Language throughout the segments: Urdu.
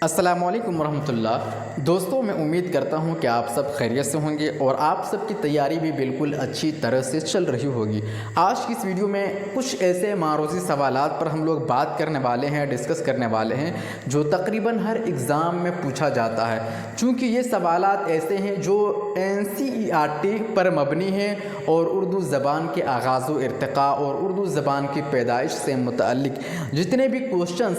السلام علیکم ورحمۃ اللہ دوستوں، میں امید کرتا ہوں کہ آپ سب خیریت سے ہوں گے اور آپ سب کی تیاری بھی بالکل اچھی طرح سے چل رہی ہوگی۔ آج کی اس ویڈیو میں کچھ ایسے معروضی سوالات پر ہم لوگ بات کرنے والے ہیں، ڈسکس کرنے والے ہیں جو تقریباً ہر ایگزام میں پوچھا جاتا ہے، چونکہ یہ سوالات ایسے ہیں جو NCERT پر مبنی ہیں اور اردو زبان کے آغاز و ارتقاء اور اردو زبان کی پیدائش سے متعلق جتنے بھی کوشچنز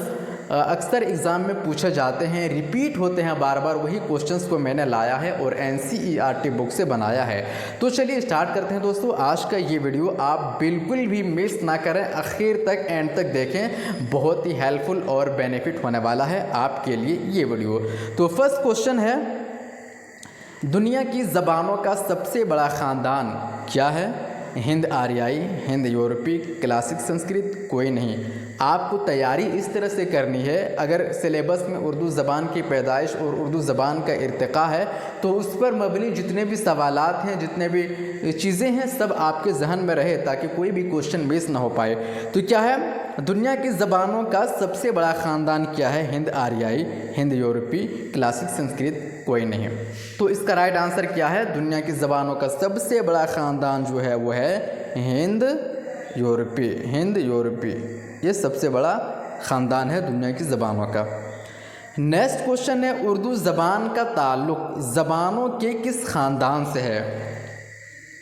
اکثر ایگزام میں پوچھے جاتے ہیں، ریپیٹ ہوتے ہیں بار بار، وہی کوشچنز کو میں نے لایا ہے اور NCERT بک سے بنایا ہے۔ تو چلیے اسٹارٹ کرتے ہیں دوستو آج کا یہ ویڈیو۔ آپ بالکل بھی مس نہ کریں، آخر تک اینڈ تک دیکھیں، بہت ہی ہیلپ فل اور بینیفٹ ہونے والا ہے آپ کے لیے یہ ویڈیو۔ تو فرسٹ کوشچن ہے، دنیا کی زبانوں کا سب سے بڑا خاندان کیا ہے؟ ہند آریائی، ہند یورپی، کلاسک سنسکرت، کوئی نہیں۔ آپ کو تیاری اس طرح سے کرنی ہے، اگر سلیبس میں اردو زبان کی پیدائش اور اردو زبان کا ارتقاء ہے تو اس پر مبنی جتنے بھی سوالات ہیں، جتنے بھی چیزیں ہیں، سب آپ کے ذہن میں رہے تاکہ کوئی بھی کوشچن مس نہ ہو پائے۔ تو کیا ہے؟ دنیا کی زبانوں کا سب سے بڑا خاندان کیا ہے؟ ہند آریائی، ہند یورپی، کلاسک سنسکرت، کوئی نہیں۔ تو اس کا رائٹ آنسر کیا ہے؟ دنیا کی زبانوں کا سب سے بڑا خاندان جو ہے وہ ہے ہند یورپی۔ ہند یورپی یہ سب سے بڑا خاندان ہے دنیا کی زبانوں کا۔ نیکسٹ کوشچن ہے، اردو زبان کا تعلق زبانوں کے کس خاندان سے ہے؟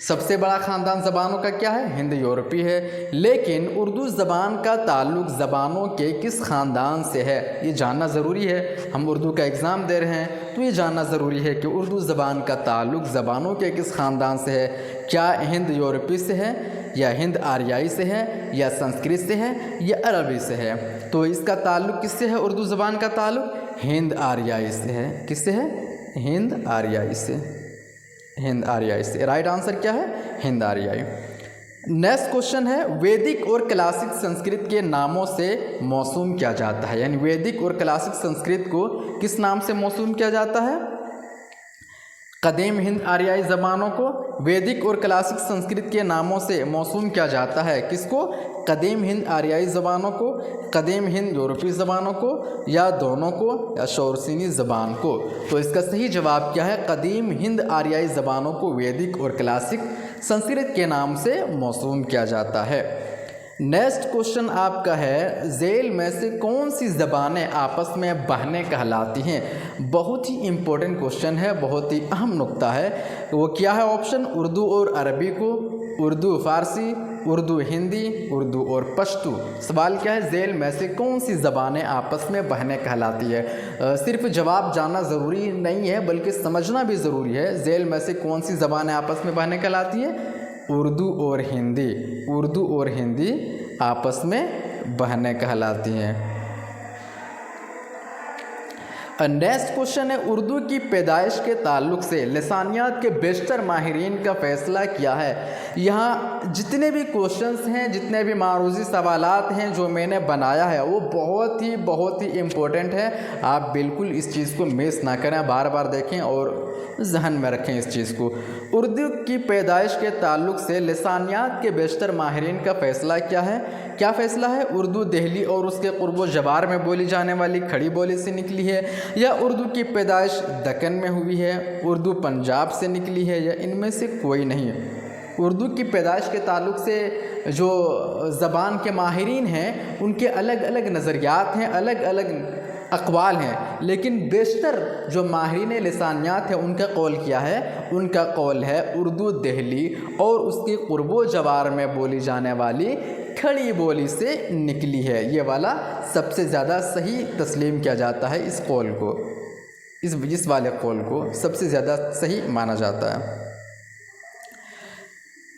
سب سے بڑا خاندان زبانوں کا کیا ہے؟ ہند یورپی ہے، لیکن اردو زبان کا تعلق زبانوں کے کس خاندان سے ہے؟ یہ جاننا ضروری ہے، ہم اردو کا ایگزام دے رہے ہیں تو یہ جاننا ضروری ہے کہ اردو زبان کا تعلق زبانوں کے کس خاندان سے ہے۔ کیا ہند یورپی سے ہے، یا ہند آریائی سے ہے، یا سنسکرت سے ہے، یا عربی سے ہے؟ تو اس کا تعلق کس سے ہے؟ اردو زبان کا تعلق ہند آریائی سے ہے۔ کس سے ہے؟ ہند آریائی سے۔ ہند آریائی سے۔ رائٹ آنسر کیا ہے؟ ہند آریائی۔ نیکسٹ کوشچن ہے، ویدک اور کلاسک سنسکرت کے ناموں سے موسوم کیا جاتا ہے؟ یعنی ویدک اور کلاسک سنسکرت کو کس نام سے موسوم کیا جاتا ہے؟ قدیم ہند آریائی زبانوں کو ویدک اور کلاسک سنسکرت کے ناموں سے موسوم کیا جاتا ہے۔ کس کو؟ قدیم ہند آریائی زبانوں کو، قدیم ہند یورپی زبانوں کو، یا دونوں کو، یا شورسینی زبان کو؟ تو اس کا صحیح جواب کیا ہے؟ قدیم ہند آریائی زبانوں کو ویدک اور کلاسک سنسکرت کے نام سے موسوم کیا جاتا ہے۔ نیکسٹ کوشچن آپ کا ہے، ذیل میں سے کون سی زبانیں آپس میں بہنیں کہلاتی ہیں؟ بہت ہی امپورٹنٹ کوشچن ہے، بہت ہی اہم نقطہ ہے۔ وہ کیا ہے آپشن؟ اردو اور عربی کو، اردو فارسی، اردو ہندی، اردو اور پشتو۔ سوال کیا ہے؟ ذیل میں سے کون سی زبانیں آپس میں بہنیں کہلاتی ہے؟ صرف جواب جاننا ضروری نہیں ہے بلکہ سمجھنا بھی ضروری ہے۔ ذیل میں سے کون سی زبانیں آپس میں بہنیں کہلاتی ہیں؟ اردو اور ہندی۔ اردو اور ہندی آپس میں بہنیں کہلاتی ہیں۔ نیکسٹ کوشچن ہے، اردو کی پیدائش کے تعلق سے لسانیات کے بیشتر ماہرین کا فیصلہ کیا ہے؟ یہاں جتنے بھی کوشچنز ہیں، جتنے بھی معروضی سوالات ہیں جو میں نے بنایا ہے وہ بہت ہی امپورٹنٹ ہے۔ آپ بالکل اس چیز کو مس نہ کریں، بار بار دیکھیں اور ذہن میں رکھیں اس چیز کو۔ اردو کی پیدائش کے تعلق سے لسانیات کے بیشتر ماہرین کا فیصلہ کیا ہے؟ کیا فیصلہ ہے؟ اردو دہلی اور اس کے قرب و جوار میں بولی جانے والی کھڑی بولی سے نکلی ہے، یا اردو کی پیدائش دکن میں ہوئی ہے، اردو پنجاب سے نکلی ہے، یا ان میں سے کوئی نہیں؟ اردو کی پیدائش کے تعلق سے جو زبان کے ماہرین ہیں ان کے الگ الگ نظریات ہیں، الگ الگ اقوال ہیں، لیکن بیشتر جو ماہرین لسانیات ہیں ان کا قول کیا ہے؟ ان کا قول ہے اردو دہلی اور اس کے قرب و جوار میں بولی جانے والی کھڑی بولی سے نکلی ہے۔ یہ والا سب سے زیادہ صحیح تسلیم کیا جاتا ہے، اس قول کو، اس والے قول کو سب سے زیادہ صحیح مانا جاتا ہے۔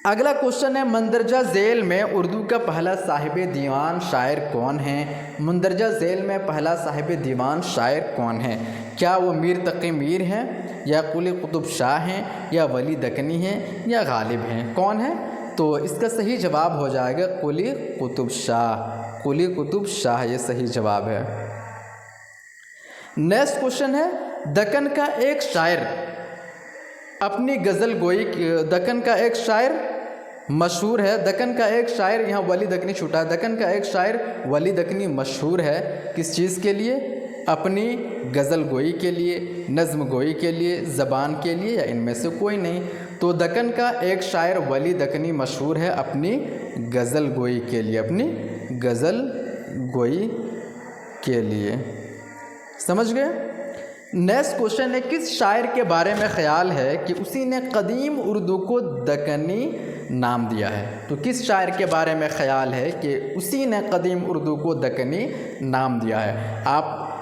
اگلا کوشچن ہے، مندرجہ ذیل میں اردو کا پہلا صاحب دیوان شاعر کون ہے؟ مندرجہ ذیل میں پہلا صاحب دیوان شاعر کون ہے؟ کیا وہ میر تقی میر ہیں، یا قلی قطب شاہ ہیں، یا ولی دکنی ہیں، یا غالب ہیں؟ کون ہے؟ تو اس کا صحیح جواب ہو جائے گا قلی قطب شاہ۔ قلی قطب شاہ یہ صحیح جواب ہے۔ نیکسٹ کوشچن ہے، دکن کا ایک شاعر اپنی غزل گوئی، دکن کا ایک شاعر مشہور ہے، دکن کا ایک شاعر، یہاں ولی دکنی چھوٹا ہے، دکن کا ایک شاعر ولی دکنی مشہور ہے کس چیز کے لیے؟ اپنی غزل گوئی کے لیے، نظم گوئی کے لیے، زبان کے لیے، یا ان میں سے کوئی نہیں؟ تو دکن کا ایک شاعر ولی دکنی مشہور ہے اپنی غزل گوئی کے لیے، اپنی غزل گوئی کے لیے۔ سمجھ گئے؟ نیکسٹ کوشچن ہے، کس شاعر کے بارے میں خیال ہے کہ اسی نے قدیم اردو کو دکنی نام دیا ہے؟ تو کس شاعر کے بارے میں خیال ہے کہ اسی نے قدیم اردو کو دکنی نام دیا ہے؟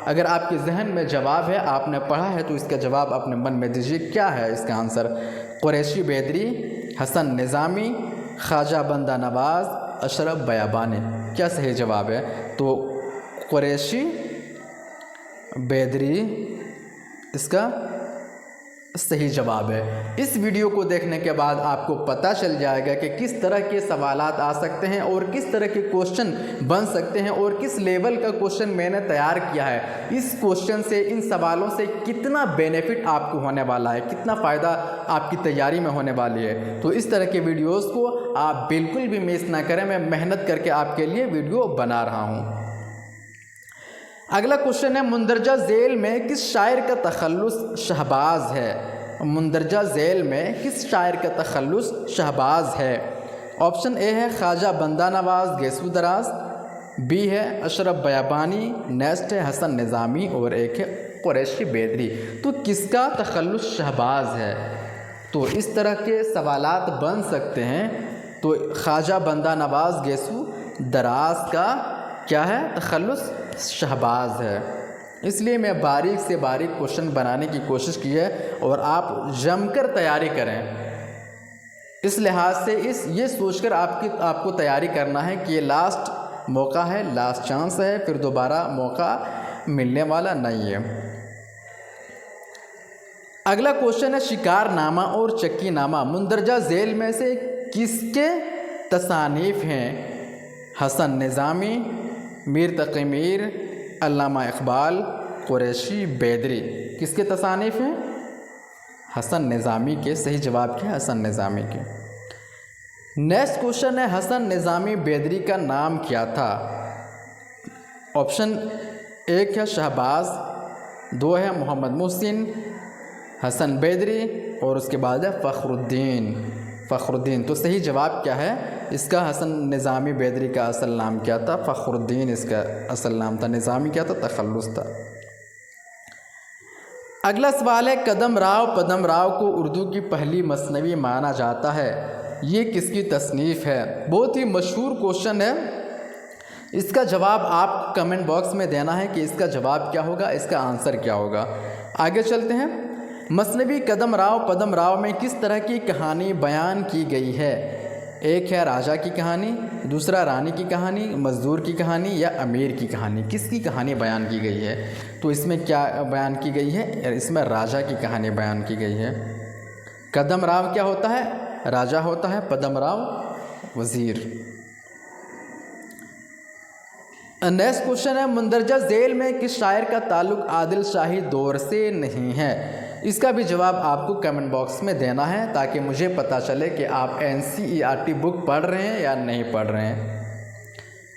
اگر آپ کے ذہن میں جواب ہے، آپ نے پڑھا ہے، تو اس کا جواب اپنے من میں دیجیے۔ کیا ہے اس کا آنسر؟ قریشی بیدری، حسن نظامی، خواجہ بندہ نواز، اشرف بیابانی۔ کیا صحیح جواب ہے؟ تو قریشی بیدری اس کا صحیح جواب ہے۔ اس ویڈیو کو دیکھنے کے بعد آپ کو پتہ چل جائے گا کہ کس طرح کے سوالات آ سکتے ہیں اور کس طرح کے کوشچن بن سکتے ہیں اور کس لیول کا کوشچن میں نے تیار کیا ہے۔ اس کوشچن سے، ان سوالوں سے کتنا بینیفٹ آپ کو ہونے والا ہے، کتنا فائدہ آپ کی تیاری میں ہونے والی ہے۔ تو اس طرح کے ویڈیوز کو آپ بالکل بھی مس نہ کریں، میں محنت کر کے آپ کے لیے ویڈیو بنا رہا ہوں۔ اگلا کوشچن ہے، مندرجہ ذیل میں کس شاعر کا تخلص شہباز ہے؟ مندرجہ ذیل میں کس شاعر کا تخلص شہباز ہے؟ آپشن اے ہے خواجہ بندہ نواز گیسو دراز، بی ہے اشرف بیابانی، نیکسٹ ہے حسن نظامی، اور ایک ہے قریشی بیدری۔ تو کس کا تخلص شہباز ہے؟ تو اس طرح کے سوالات بن سکتے ہیں۔ تو خواجہ بندہ نواز گیسو دراز کا کیا ہے؟ تخلص شہباز ہے۔ اس لیے میں باریک سے باریک کوشچن بنانے کی کوشش کی ہے اور آپ جم کر تیاری کریں۔ اس لحاظ سے یہ سوچ کر آپ کو تیاری کرنا ہے کہ یہ لاسٹ موقع ہے، لاسٹ چانس ہے، پھر دوبارہ موقع ملنے والا نہیں ہے۔ اگلا کوشچن ہے، شکار نامہ اور چکی نامہ مندرجہ ذیل میں سے کس کے تصانیف ہیں؟ حسن نظامی، میر تقی میر، علامہ اقبال، قریشی بیدری۔ کس کے تصانیف ہیں؟ حسن نظامی کے۔ صحیح جواب کیا ہے؟ حسن نظامی کے۔ نیکسٹ کوشچن ہے، حسن نظامی بیدری کا نام کیا تھا؟ آپشن ایک ہے شہباز، دو ہے محمد محسن، حسن بیدری، اور اس کے بعد ہے فخر الدین۔ فخر الدین۔ تو صحیح جواب کیا ہے اس کا؟ حسن نظامی بیدری کا اصل نام کیا تھا؟ فخر الدین اس کا اصل نام تھا، نظامی کیا تھا؟ تخلص تھا۔ اگلا سوال ہے، قدم راؤ پدم راؤ کو اردو کی پہلی مثنوی مانا جاتا ہے، یہ کس کی تصنیف ہے؟ بہت ہی مشہور کوشچن ہے۔ اس کا جواب آپ کمنٹ باکس میں دینا ہے کہ اس کا جواب کیا ہوگا، اس کا آنسر کیا ہوگا۔ آگے چلتے ہیں۔ مثنوی قدم راؤ پدم راؤ میں کس طرح کی کہانی بیان کی گئی ہے؟ ایک ہے راجا کی کہانی، دوسرا رانی کی کہانی، مزدور کی کہانی، یا امیر کی کہانی۔ کس کی کہانی بیان کی گئی ہے؟ تو اس میں کیا بیان کی گئی ہے؟ اس میں راجا کی کہانی بیان کی گئی ہے۔ قدم راؤ کیا ہوتا ہے؟ راجا ہوتا ہے، پدم راؤ وزیر۔ نیکسٹ کوشچن ہے، مندرجہ ذیل میں کس شاعر کا تعلق عادل شاہی دور سے نہیں ہے؟ اس کا بھی جواب آپ کو کمنٹ باکس میں دینا ہے تاکہ مجھے پتہ چلے کہ آپ NCERT بک پڑھ رہے ہیں یا نہیں پڑھ رہے ہیں۔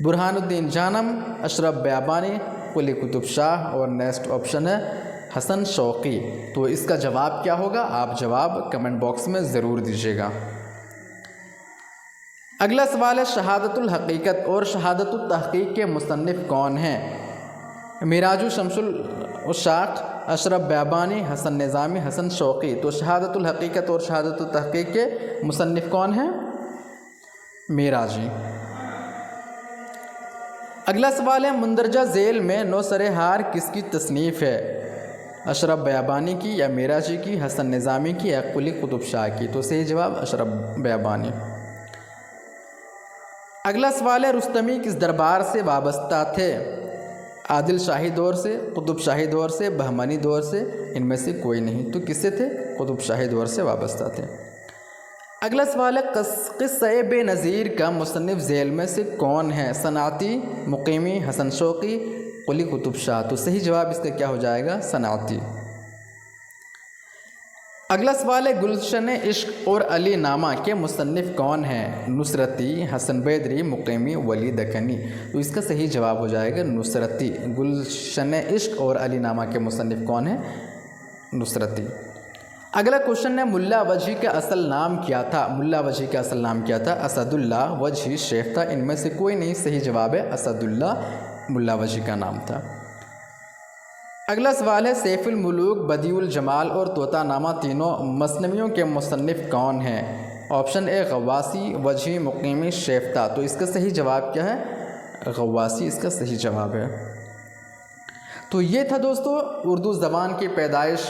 برہان الدین جانم، اشرف بیابانی، قلی قطب شاہ، اور نیکسٹ آپشن ہے حسن شوقی۔ تو اس کا جواب کیا ہوگا؟ آپ جواب کمنٹ باکس میں ضرور دیجیے گا۔ اگلا سوال ہے، شہادت الحقیقت اور شہادت التحقیق کے مصنف کون ہیں؟ میراج شمس العشاق، اشرف بیابانی، حسن نظامی، حسن شوقی۔ تو شہادت الحقیقت اور شہادت التحقیق کے مصنف کون ہیں؟ میراجی۔ اگلا سوال ہے، مندرجہ ذیل میں نوسر ہار کس کی تصنیف ہے؟ اشرف بیابانی کی، یا میراجی کی، حسن نظامی کی، یا قلی قطب شاہ کی؟ تو صحیح جواب اشرف بیابانی۔ اگلا سوال ہے، رستمی کس دربار سے وابستہ تھے؟ عادل شاہی دور سے، قطب شاہی دور سے، بہمنی دور سے، ان میں سے کوئی نہیں۔ تو کس سے تھے؟ قطب شاہی دور سے وابستہ تھے۔ اگلا سوال ہے، قصہ بے نظیر کا مصنف ذیل میں سے کون ہے؟ صنعتی، مقیمی، حسن شوقی، قلی قطب شاہ۔ تو صحیح جواب اس کا کیا ہو جائے گا؟ صنعتی۔ اگلا سوال ہے گلشن عشق اور علی نامہ کے مصنف کون ہیں؟ نصرتی، حسن بیدری، مقیمی، ولی دکنی۔ تو اس کا صحیح جواب ہو جائے گا نصرتی۔ گلشن عشق اور علی نامہ کے مصنف کون ہیں؟ نصرتی۔ اگلا کوشچن ہے ملا وجہی کا اصل نام کیا تھا؟ ملا وجہی کا اصل نام کیا تھا؟ اسد اللہ، وجہی، شیخ تھا۔ ان میں سے کوئی نہیں، صحیح جواب ہے اسد اللہ ملا وجہی کا نام تھا۔ اگلا سوال ہے سیف الملوک، بدیع الجمال اور طوطا نامہ تینوں مثنویوں کے مصنف کون ہیں؟ آپشن اے غواصی، وجہی، مقیمی، شیفتہ۔ تو اس کا صحیح جواب کیا ہے؟ غواصی اس کا صحیح جواب ہے۔ تو یہ تھا دوستو اردو زبان کی پیدائش،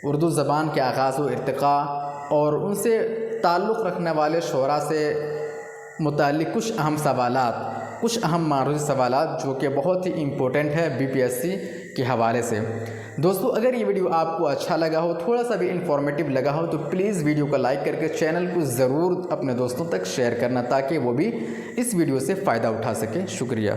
اردو زبان کے آغاز و ارتقاء اور ان سے تعلق رکھنے والے شعراء سے متعلق کچھ اہم سوالات، کچھ اہم معروضی سوالات جو کہ بہت ہی امپورٹنٹ ہے BPSC کے حوالے سے۔ دوستو اگر یہ ویڈیو آپ کو اچھا لگا ہو، تھوڑا سا بھی انفارمیٹیو لگا ہو، تو پلیز ویڈیو کو لائک کر کے چینل کو ضرور اپنے دوستوں تک شیئر کرنا تاکہ وہ بھی اس ویڈیو سے فائدہ اٹھا سکیں۔ شکریہ۔